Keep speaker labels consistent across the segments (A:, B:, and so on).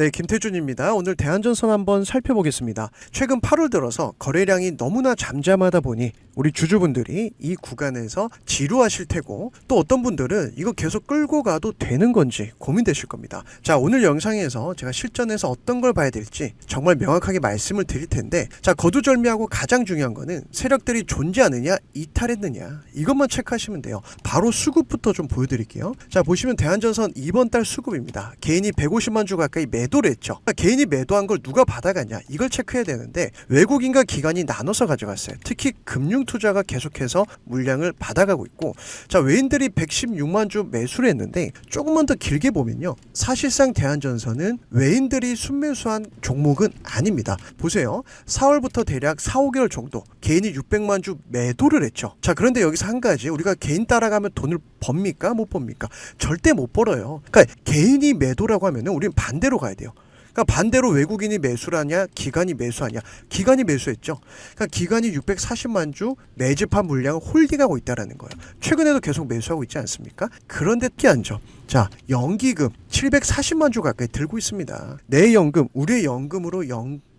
A: 네, 김태준입니다. 오늘 대한전선 한번 살펴보겠습니다. 최근 8월 들어서 거래량이 너무나 잠잠하다 보니 우리 주주분들이 이 구간에서 지루하실 테고, 또 어떤 분들은 이거 계속 끌고 가도 되는 건지 고민되실 겁니다. 자, 오늘 영상에서 제가 실전에서 어떤 걸 봐야 될지 정말 명확하게 말씀을 드릴 텐데, 자, 거두절미하고 가장 중요한 거는 세력들이 존재하느냐 이탈했느냐, 이것만 체크하시면 돼요. 바로 수급부터 좀 보여드릴게요. 자, 보시면 대한전선 이번 달 수급입니다. 개인이 150만 주 가까이 매도를 했죠. 그러니까 개인이 매도한 걸 누가 받아갔냐, 이걸 체크해야 되는데 외국인과 기관이 나눠서 가져갔어요. 특히 금융투자가 계속해서 물량을 받아가고 있고, 자, 외인들이 116만 주 매수를 했는데, 조금만 더 길게 보면요, 사실상 대한전선은 외인들이 순매수한 종목은 아닙니다. 보세요. 4월부터 대략 4, 5개월 정도 개인이 600만 주 매도를 했죠. 자, 그런데 여기서 한 가지, 우리가 개인 따라가면 돈을 법니까? 못 법니까? 절대 못 벌어요. 그러니까 개인이 매도라고 하면은 우리는 반대로 가야 돼요. 그러니까 반대로 외국인이 매수하냐, 기관이 매수하냐. 기관이 매수했죠. 그러니까 기관이 640만 주 매집한 물량을 홀딩하고 있다는 거예요. 최근에도 계속 매수하고 있지 않습니까? 그런데 특이한 점, 자, 연기금 740만 주 가까이 들고 있습니다. 내 연금, 우리의 연금으로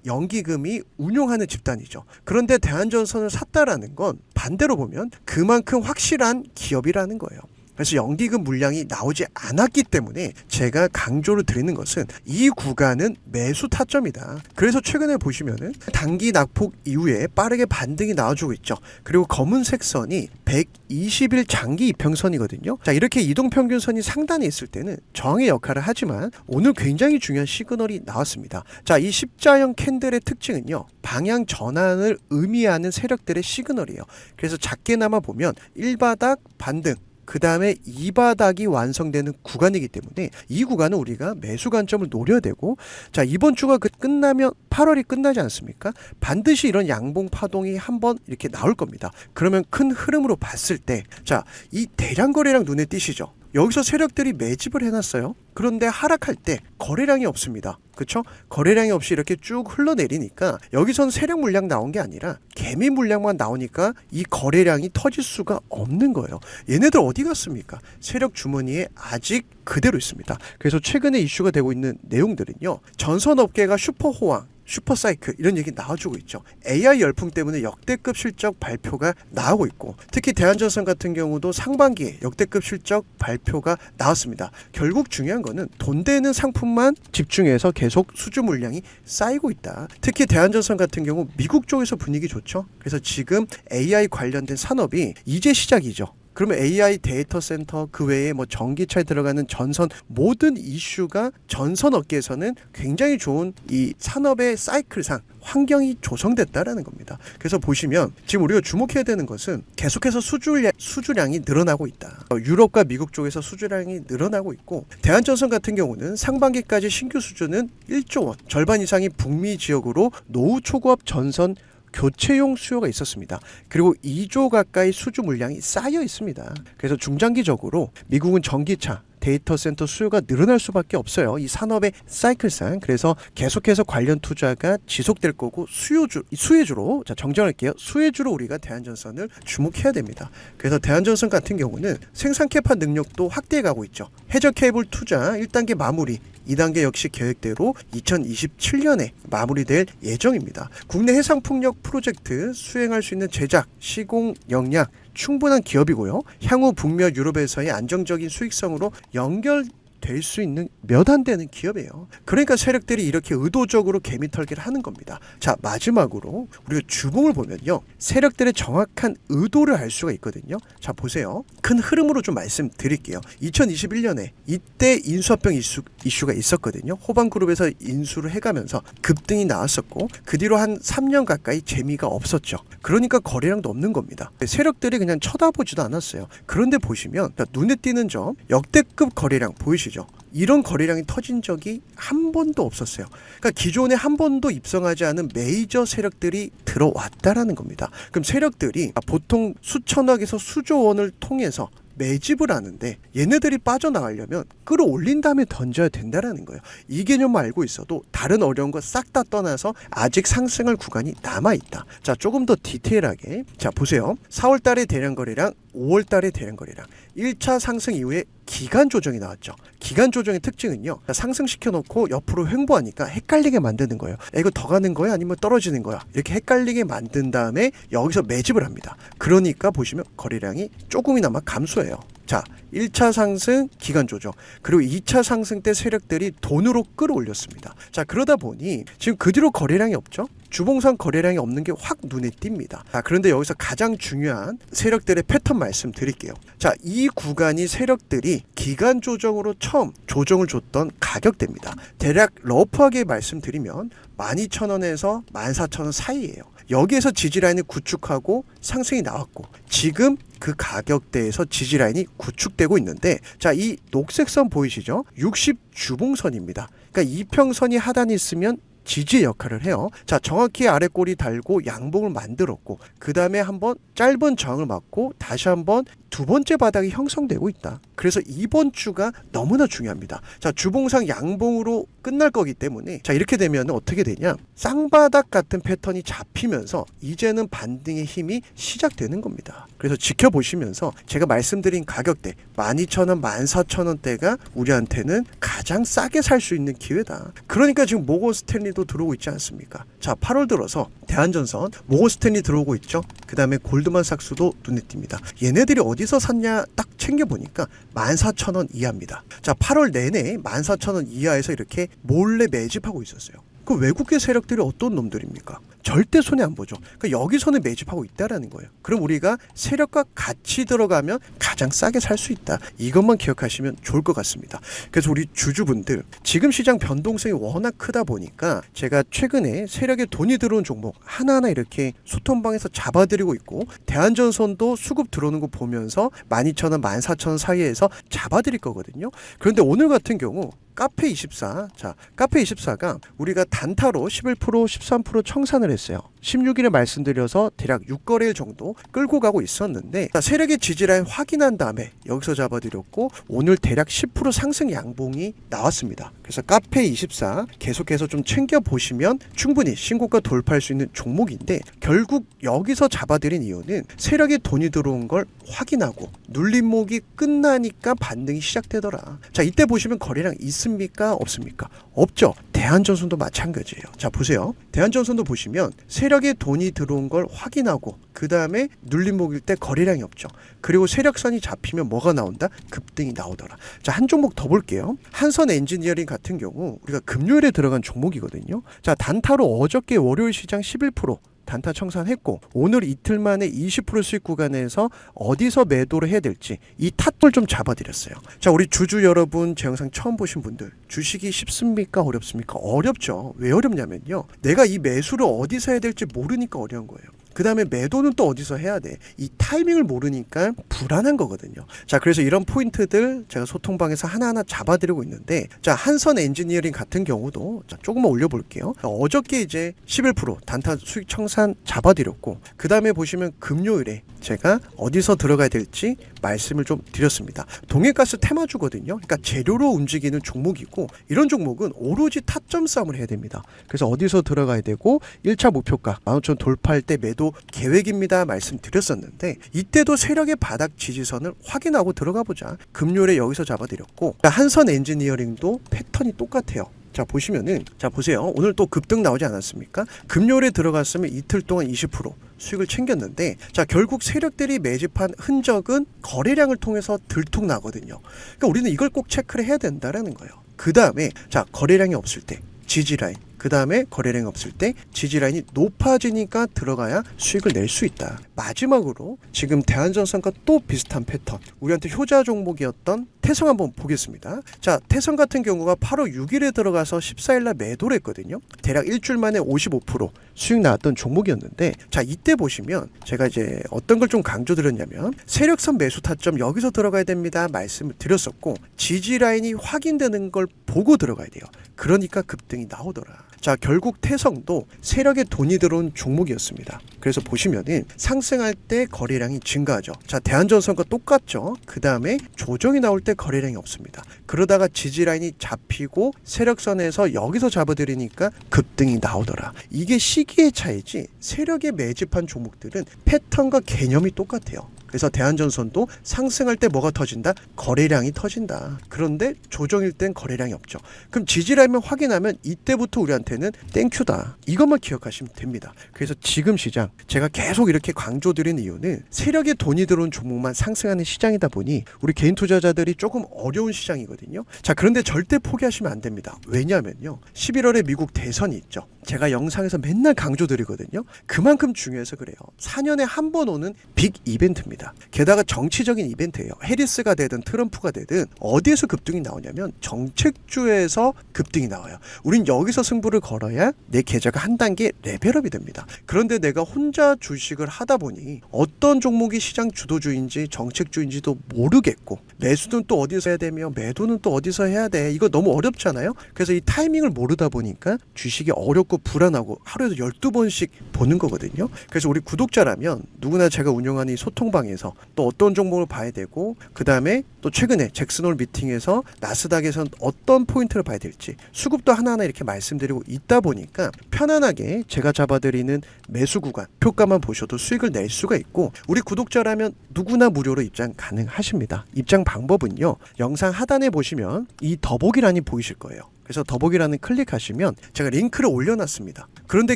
A: 연기금이 운용하는 집단이죠. 그런데 대한전선을 샀다라는 건 반대로 보면 그만큼 확실한 기업이라는 거예요. 그래서 연기금 물량이 나오지 않았기 때문에 제가 강조를 드리는 것은 이 구간은 매수 타점이다. 그래서 최근에 보시면은 단기 낙폭 이후에 빠르게 반등이 나와주고 있죠. 그리고 검은색 선이 120일 장기 이평선이거든요. 자, 이렇게 이동평균선이 상단에 있을 때는 저항의 역할을 하지만 오늘 굉장히 중요한 시그널이 나왔습니다. 자, 이 십자형 캔들의 특징은요, 방향 전환을 의미하는 세력들의 시그널이에요. 그래서 작게나마 보면 1바닥 반등, 그 다음에 2바닥이 완성되는 구간이기 때문에 이 구간은 우리가 매수 관점을 노려야 되고, 자, 이번 주가 끝나면 8월이 끝나지 않습니까? 반드시 이런 양봉 파동이 한번 이렇게 나올 겁니다. 그러면 큰 흐름으로 봤을 때, 자, 이 대량 거래량 눈에 띄시죠? 여기서 세력들이 매집을 해놨어요. 그런데 하락할 때 거래량이 없습니다. 그쵸? 거래량이 없이 이렇게 쭉 흘러내리니까 여기선 세력 물량 나온 게 아니라 개미 물량만 나오니까 이 거래량이 터질 수가 없는 거예요. 얘네들 어디 갔습니까? 세력 주머니에 아직 그대로 있습니다. 그래서 최근에 이슈가 되고 있는 내용들은요, 전선업계가 슈퍼호황, 슈퍼사이클, 이런 얘기 나와주고 있죠. AI 열풍 때문에 역대급 실적 발표가 나오고 있고, 특히 대한전선 같은 경우도 상반기에 역대급 실적 발표가 나왔습니다. 결국 중요한 거는 돈 되는 상품만 집중해서 계속 수주 물량이 쌓이고 있다. 특히 대한전선 같은 경우 미국 쪽에서 분위기 좋죠. 그래서 지금 AI 관련된 산업이 이제 시작이죠. 그러면 AI 데이터 센터, 그 외에 뭐 전기차에 들어가는 전선, 모든 이슈가 전선 업계에서는 굉장히 좋은 이 산업의 사이클상 환경이 조성됐다라는 겁니다. 그래서 보시면 지금 우리가 주목해야 되는 것은 계속해서 수주량이 늘어나고 있다. 유럽과 미국 쪽에서 수주량이 늘어나고 있고, 대한전선 같은 경우는 상반기까지 신규 수주는 1조 원, 절반 이상이 북미 지역으로 노후 초고압 전선 교체용 수요가 있었습니다. 그리고 2조 가까이 수주 물량이 쌓여 있습니다. 그래서 중장기적으로 미국은 전기차, 데이터 센터 수요가 늘어날 수밖에 없어요. 이 산업의 사이클상. 그래서 계속해서 관련 투자가 지속될 거고, 수혜주로, 자, 정정할게요. 수혜주로 우리가 대한전선을 주목해야 됩니다. 그래서 대한전선 같은 경우는 생산 캐파 능력도 확대해 가고 있죠. 해저 케이블 투자 1단계 마무리, 2단계 역시 계획대로 2027년에 마무리될 예정입니다. 국내 해상풍력 프로젝트 수행할 수 있는 제작, 시공 역량 충분한 기업이고요. 향후 북미 유럽에서의 안정적인 수익성으로 연결될 수 있는 몇 안 되는 기업이에요. 그러니까 세력들이 이렇게 의도적으로 개미털기를 하는 겁니다. 자, 마지막으로 우리가 주봉을 보면요, 세력들의 정확한 의도를 알 수가 있거든요. 자, 보세요. 큰 흐름으로 좀 말씀드릴게요. 2021년에 이때 인수합병 이슈가 있었거든요. 호방그룹에서 인수를 해가면서 급등이 나왔었고, 그 뒤로 한 3년 가까이 재미가 없었죠. 그러니까 거래량도 없는 겁니다. 세력들이 그냥 쳐다보지도 않았어요. 그런데 보시면 눈에 띄는 점, 역대급 거래량 보이시죠? 이런 거래량이 터진 적이 한 번도 없었어요. 그러니까 기존에 한 번도 입성하지 않은 메이저 세력들이 들어왔다라는 겁니다. 그럼 세력들이 보통 수천억에서 수조 원을 통해서 매집을 하는데, 얘네들이 빠져나가려면 끌어올린 다음에 던져야 된다라는 거예요. 이 개념을 알고 있어도 다른 어려운 거 싹 다 떠나서 아직 상승할 구간이 남아있다. 자, 조금 더 디테일하게, 자, 보세요. 4월 달에 대량 거래량 5월 달의 대량 거래량 1차 상승 이후에 기간 조정이 나왔죠. 기간 조정의 특징은요. 상승시켜 놓고 옆으로 횡보하니까 헷갈리게 만드는 거예요. 이거 더 가는 거야? 아니면 떨어지는 거야? 이렇게 헷갈리게 만든 다음에 여기서 매집을 합니다. 그러니까 보시면 거래량이 조금이나마 감소해요. 자, 1차 상승 기간 조정, 그리고 2차 상승 때 세력들이 돈으로 끌어올렸습니다. 자, 그러다 보니 지금 그 뒤로 거래량이 없죠. 주봉상 거래량이 없는 게 확 눈에 띕니다. 자, 그런데 여기서 가장 중요한 세력들의 패턴 말씀드릴게요. 자, 이 구간이 세력들이 기간 조정으로 처음 조정을 줬던 가격대입니다. 대략 러프하게 말씀드리면 12,000원에서 14,000원 사이예요. 여기에서 지지라인을 구축하고 상승이 나왔고 지금 그 가격대에서 지지라인이 구축되고 있는데, 자, 이 녹색 선 보이시죠? 60 주봉선입니다. 그러니까 이평선이 하단에 있으면 지지의 역할을 해요. 자, 정확히 아래 꼬리 달고 양봉을 만들었고 그 다음에 한번 짧은 저항을 맞고 다시 한번 두 번째 바닥이 형성되고 있다. 그래서 이번 주가 너무나 중요합니다. 자, 주봉상 양봉으로 끝날 거기 때문에 자, 이렇게 되면 어떻게 되냐, 쌍바닥 같은 패턴이 잡히면서 이제는 반등의 힘이 시작되는 겁니다. 그래서 지켜보시면서 제가 말씀드린 가격대 12,000원, 14,000원대가 우리한테는 가장 싸게 살 수 있는 기회다. 그러니까 지금 모건 스탠리도 들어오고 있지 않습니까? 자, 8월 들어서 대한전선, 모건 스탠리 들어오고 있죠. 그 다음에 골드만삭스도 눈에 띕니다. 얘네들이 어디서 샀냐 딱 챙겨보니까 14,000원 이하입니다. 자, 8월 내내 14,000원 이하에서 이렇게 몰래 매집하고 있었어요. 그 외국계 세력들이 어떤 놈들입니까? 절대 손해 안 보죠. 그러니까 여기서는 매집하고 있다라는 거예요. 그럼 우리가 세력과 같이 들어가면 가장 싸게 살 수 있다. 이것만 기억하시면 좋을 것 같습니다. 그래서 우리 주주분들, 지금 시장 변동성이 워낙 크다 보니까 제가 최근에 세력에 돈이 들어온 종목 하나하나 이렇게 소통방에서 잡아드리고 있고, 대한전선도 수급 들어오는 거 보면서 12,000원, 14,000원 사이에서 잡아드릴 거거든요. 그런데 오늘 같은 경우 카페24, 자, 카페24가 우리가 단타로 11%, 13% 청산을 했어요. 16일에 말씀드려서 대략 6거래일 정도 끌고 가고 있었는데, 자, 세력의 지지라인 확인한 다음에 여기서 잡아드렸고 오늘 대략 10% 상승 양봉이 나왔습니다. 그래서 카페24 계속해서 좀 챙겨보시면 충분히 신고가 돌파할 수 있는 종목인데, 결국 여기서 잡아드린 이유는 세력의 돈이 들어온 걸 확인하고 눌림목이 끝나니까 반등이 시작되더라. 자, 이때 보시면 거래량 있습니까? 없습니까? 없죠. 대한전선도 마찬가지예요. 자, 보세요. 대한전선도 보시면 세력의 돈이 들어온 걸 확인하고 그 다음에 눌림목일 때 거래량이 없죠. 그리고 세력선이 잡히면 뭐가 나온다? 급등이 나오더라. 자, 한 종목 더 볼게요. 한선 엔지니어링 같은 경우 우리가 금요일에 들어간 종목이거든요. 자, 단타로 어저께 월요일 시장 11% 단타 청산했고 오늘 이틀 만에 20% 수익 구간에서 어디서 매도를 해야 될지 이 탓을 좀 잡아드렸어요. 자, 우리 주주 여러분, 제 영상 처음 보신 분들, 주식이 쉽습니까? 어렵습니까? 어렵죠. 왜 어렵냐면요, 내가 이 매수를 어디서 해야 될지 모르니까 어려운 거예요. 그 다음에 매도는 또 어디서 해야 돼? 이 타이밍을 모르니까 불안한 거거든요. 자, 그래서 이런 포인트들 제가 소통방에서 하나하나 잡아드리고 있는데, 자, 한선 엔지니어링 같은 경우도 자, 조금만 올려볼게요. 어저께 이제 11% 단타 수익 청산 잡아드렸고, 그 다음에 보시면 금요일에 제가 어디서 들어가야 될지 말씀을 좀 드렸습니다. 동해가스 테마주거든요. 그러니까 재료로 움직이는 종목이고, 이런 종목은 오로지 타점 싸움을 해야 됩니다. 그래서 어디서 들어가야 되고 1차 목표가 15,000 돌파할 때 매도 계획입니다 말씀드렸었는데, 이때도 세력의 바닥 지지선을 확인하고 들어가 보자. 금요일에 여기서 잡아드렸고, 한선 엔지니어링도 패턴이 똑같아요. 자, 보시면은, 자, 보세요. 오늘 또 급등 나오지 않았습니까? 금요일에 들어갔으면 이틀 동안 20% 수익을 챙겼는데, 자, 결국 세력들이 매집한 흔적은 거래량을 통해서 들통나거든요. 그러니까 우리는 이걸 꼭 체크를 해야 된다라는 거예요. 그 다음에, 자, 거래량이 없을 때 지지라인, 그 다음에 거래량이 없을 때 지지라인이 높아지니까 들어가야 수익을 낼 수 있다. 마지막으로 지금 대한전선과 또 비슷한 패턴, 우리한테 효자 종목이었던 태성 한번 보겠습니다. 자, 태성 같은 경우가 8월 6일에 들어가서 14일날 매도를 했거든요. 대략 일주일 만에 55% 수익 나왔던 종목이었는데, 자, 이때 보시면 제가 이제 어떤 걸 좀 강조드렸냐면 세력선 매수 타점 여기서 들어가야 됩니다 말씀을 드렸었고, 지지라인이 확인되는 걸 보고 들어가야 돼요. 그러니까 급등이 나오더라. 자, 결국 태성도 세력의 돈이 들어온 종목이었습니다. 그래서 보시면은 상승할 때 거래량이 증가하죠. 자, 대한전선과 똑같죠. 그 다음에 조정이 나올 때 거래량이 없습니다. 그러다가 지지라인이 잡히고 세력선에서 여기서 잡아들이니까 급등이 나오더라. 이게 시기의 차이지 세력에 매집한 종목들은 패턴과 개념이 똑같아요. 그래서 대한전선도 상승할 때 뭐가 터진다? 거래량이 터진다. 그런데 조정일 땐 거래량이 없죠. 그럼 지지라면 확인하면 이때부터 우리한테는 땡큐다. 이것만 기억하시면 됩니다. 그래서 지금 시장 제가 계속 이렇게 강조드리는 이유는 세력의 돈이 들어온 종목만 상승하는 시장이다 보니 우리 개인 투자자들이 조금 어려운 시장이거든요. 자, 그런데 절대 포기하시면 안 됩니다. 왜냐하면요, 11월에 미국 대선이 있죠. 제가 영상에서 맨날 강조드리거든요. 그만큼 중요해서 그래요. 4년에 한 번 오는 빅 이벤트입니다. 게다가 정치적인 이벤트예요. 해리스가 되든 트럼프가 되든 어디에서 급등이 나오냐면 정책주에서 급등이 나와요. 우린 여기서 승부를 걸어야 내 계좌가 한 단계 레벨업이 됩니다. 그런데 내가 혼자 주식을 하다 보니 어떤 종목이 시장 주도주인지 정책주인지도 모르겠고, 매수는 또 어디서 해야 되며 매도는 또 어디서 해야 돼. 이거 너무 어렵잖아요. 그래서 이 타이밍을 모르다 보니까 주식이 어렵고 불안하고 하루에도 12번씩 보는 거거든요. 그래서 우리 구독자라면 누구나 제가 운영하는 이 소통방에서 또 어떤 종목을 봐야 되고, 그 다음에 또 최근에 잭슨홀 미팅에서 나스닥에선 어떤 포인트를 봐야 될지 수급도 하나하나 이렇게 말씀드리고 있다 보니까 편안하게 제가 잡아드리는 매수 구간 표가만 보셔도 수익을 낼 수가 있고, 우리 구독자라면 누구나 무료로 입장 가능하십니다. 입장 방법은요, 영상 하단에 보시면 이 더보기란이 보이실 거예요. 그래서 더보기란을 클릭하시면 제가 링크를 올려놨습니다. 그런데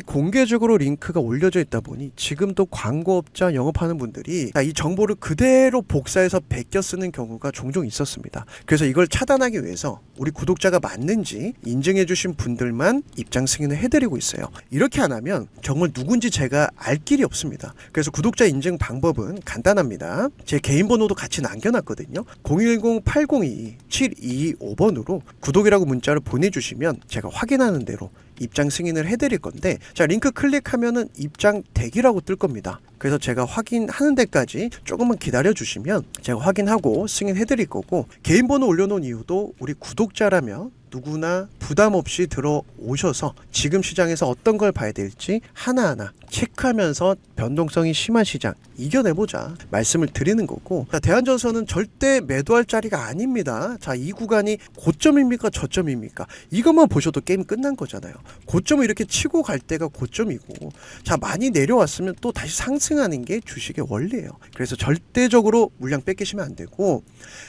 A: 공개적으로 링크가 올려져 있다 보니 지금도 광고업자 영업하는 분들이 이 정보를 그대로 복사해서 베껴 쓰는 경우가 종종 있었습니다. 그래서 이걸 차단하기 위해서 우리 구독자가 맞는지 인증해 주신 분들만 입장 승인을 해드리고 있어요. 이렇게 안 하면 정말 누군지 제가 알 길이 없습니다. 그래서 구독자 인증 방법은 간단합니다. 제 개인 번호도 같이 남겨놨거든요. 010-802-7225번으로 구독이라고 문자를 보내주시면 제가 확인하는 대로 입장 승인을 해드릴 건데, 자, 링크 클릭하면은 입장 대기라고 뜰 겁니다. 그래서 제가 확인하는 데까지 조금만 기다려 주시면 제가 확인하고 승인해드릴 거고, 개인 번호 올려놓은 이유도 우리 구독자라면 누구나 부담 없이 들어오셔서 지금 시장에서 어떤 걸 봐야 될지 하나하나 체크하면서 변동성이 심한 시장 이겨내보자 말씀을 드리는 거고, 자, 대한전선은 절대 매도할 자리가 아닙니다. 자, 이 구간이 고점입니까 저점입니까? 이것만 보셔도 게임 끝난 거잖아요. 고점을 이렇게 치고 갈 때가 고점이고, 자, 많이 내려왔으면 또 다시 상승하는 게 주식의 원리예요. 그래서 절대적으로 물량 뺏기시면 안 되고,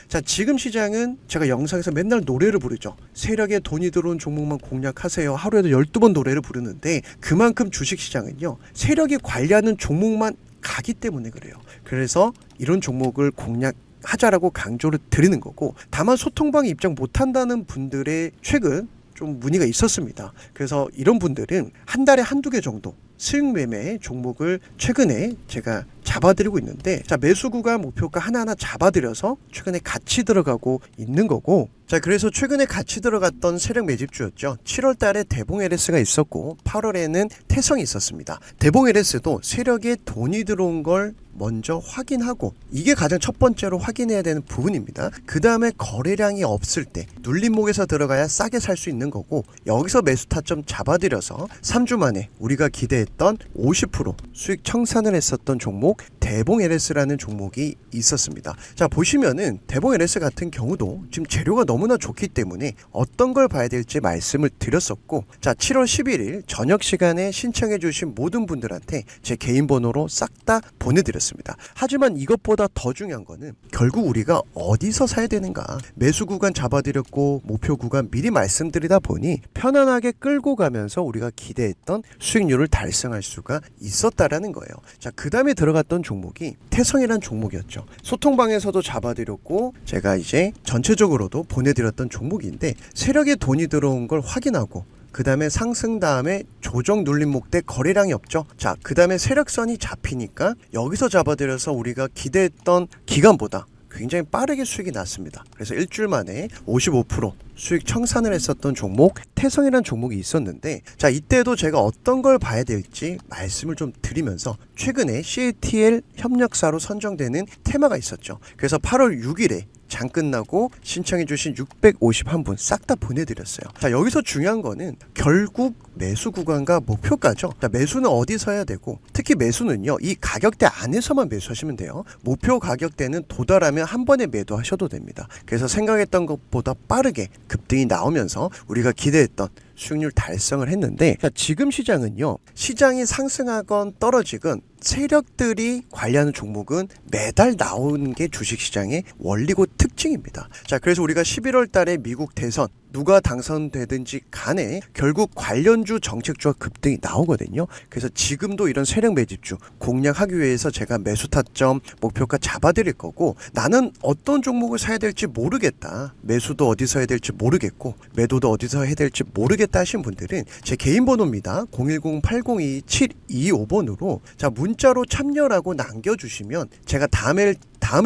A: 자, 지금 시장은 제가 영상에서 맨날 노래를 부르죠. 세력에 돈이 들어온 종목만 공략하세요. 하루에도 12번 노래를 부르는데 그만큼 주식시장은요, 세력이 관리하는 종목만 가기 때문에 그래요. 그래서 이런 종목을 공략하자라고 강조를 드리는 거고, 다만 소통방에 입장 못한다는 분들의 최근 좀 문의가 있었습니다. 그래서 이런 분들은 한 달에 한두 개 정도 수익 매매 종목을 최근에 제가 잡아드리고 있는데, 자, 매수 구간 목표가 하나하나 잡아드려서 최근에 같이 들어가고 있는 거고, 자, 그래서 최근에 같이 들어갔던 세력 매집주였죠. 7월 달에 대봉 LS가 있었고 8월에는 태성이 있었습니다. 대봉 LS도 세력에 돈이 들어온 걸 먼저 확인하고, 이게 가장 첫 번째로 확인해야 되는 부분입니다. 그 다음에 거래량이 없을 때 눌림목에서 들어가야 싸게 살 수 있는 거고, 여기서 매수 타점 잡아드려서 3주 만에 우리가 기대했던 50% 수익 청산을 했었던 종목 대봉 LS라는 종목이 있었습니다. 자, 보시면은 대봉 LS 같은 경우도 지금 재료가 너무나 좋기 때문에 어떤 걸 봐야 될지 말씀을 드렸었고, 자, 7월 11일 저녁 시간에 신청해 주신 모든 분들한테 제 개인 번호로 싹 다 보내드렸습니다. 하지만 이것보다 더 중요한 거는 결국 우리가 어디서 사야 되는가, 매수 구간 잡아드렸고 목표 구간 미리 말씀드리다 보니 편안하게 끌고 가면서 우리가 기대했던 수익률을 달성할 수가 있었다라는 거예요. 자, 그 다음에 들어갔던 종목이 태성이라는 종목이었죠. 소통방에서도 잡아드렸고 제가 이제 전체적으로도 보내드렸던 종목인데, 세력에 돈이 들어온 걸 확인하고 그 다음에 상승 다음에 조정 눌림목 때 거래량이 없죠. 자, 그 다음에 세력선이 잡히니까 여기서 잡아들여서 우리가 기대했던 기간보다 굉장히 빠르게 수익이 났습니다. 그래서 일주일 만에 55% 수익 청산을 했었던 종목 태성이라는 종목이 있었는데, 자, 이때도 제가 어떤 걸 봐야 될지 말씀을 좀 드리면서 최근에 CATL 협력사로 선정되는 테마가 있었죠. 그래서 8월 6일에 장 끝나고 신청해주신 651분 싹 다 보내드렸어요. 자, 여기서 중요한 거는 결국 매수 구간과 목표가죠. 자, 매수는 어디서 해야 되고, 특히 매수는요, 이 가격대 안에서만 매수하시면 돼요. 목표 가격대는 도달하면 한 번에 매도하셔도 됩니다. 그래서 생각했던 것보다 빠르게 급등이 나오면서 우리가 기대했던 수익률 달성을 했는데, 자, 지금 시장은요, 시장이 상승하건 떨어지건 세력들이 관리하는 종목은 매달 나오는 게 주식시장의 원리고 특징입니다. 자, 그래서 우리가 11월 달에 미국 대선 누가 당선되든지 간에 결국 관련주 정책주와 급등이 나오거든요. 그래서 지금도 이런 세력 매집주 공략하기 위해서 제가 매수 타점 목표가 잡아드릴 거고, 나는 어떤 종목을 사야 될지 모르겠다, 매수도 어디서 해야 될지 모르겠고 매도도 어디서 해야 될지 모르겠다 하신 분들은 제 개인 번호입니다. 010-802-725번으로 자, 문자로 참여라고 남겨주시면 제가 다음에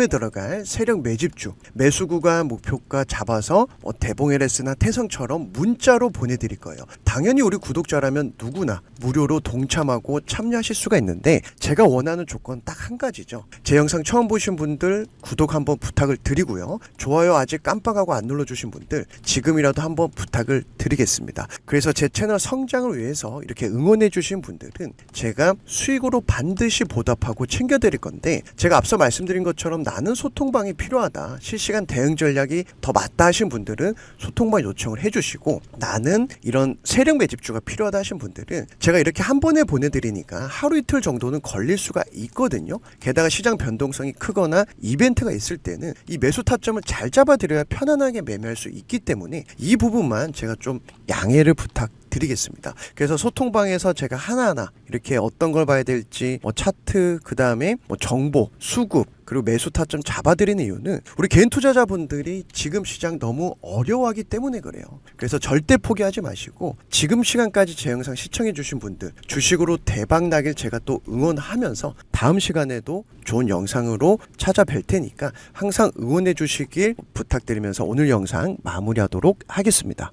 A: 들어갈 세력 매집주 매수 구간 목표가 잡아서 대봉 LS나 태성처럼 문자로 보내드릴 거예요. 당연히 우리 구독자라면 누구나 무료로 동참하고 참여하실 수가 있는데, 제가 원하는 조건 딱 한 가지죠. 제 영상 처음 보신 분들 구독 한번 부탁을 드리고요. 좋아요 아직 깜빡하고 안 눌러주신 분들 지금이라도 한번 부탁을 드리겠습니다. 그래서 제 채널 성장을 위해서 이렇게 응원해 주신 분들은 제가 수익으로 반드시 보답하고 챙겨드릴 건데, 제가 앞서 말씀드린 것처럼 나는 소통방이 필요하다, 실시간 대응 전략이 더 맞다 하신 분들은 소통방 요청을 해주시고, 나는 이런 세력 매집주가 필요하다 하신 분들은 제가 이렇게 한 번에 보내드리니까 하루 이틀 정도는 걸릴 수가 있거든요. 게다가 시장 변동성이 크거나 이벤트가 있을 때는 이 매수 타점을 잘 잡아드려야 편안하게 매매할 수 있기 때문에 이 부분만 제가 좀 양해를 부탁드리겠습니다. 그래서 소통방에서 제가 하나하나 이렇게 어떤 걸 봐야 될지 차트, 그 다음에 정보, 수급, 그리고 매수 타점 잡아드리는 이유는 우리 개인 투자자분들이 지금 시장 너무 어려워하기 때문에 그래요. 그래서 절대 포기하지 마시고 지금 시간까지 제 영상 시청해 주신 분들 주식으로 대박 나길 제가 또 응원하면서 다음 시간에도 좋은 영상으로 찾아뵐 테니까 항상 응원해 주시길 부탁드리면서 오늘 영상 마무리하도록 하겠습니다.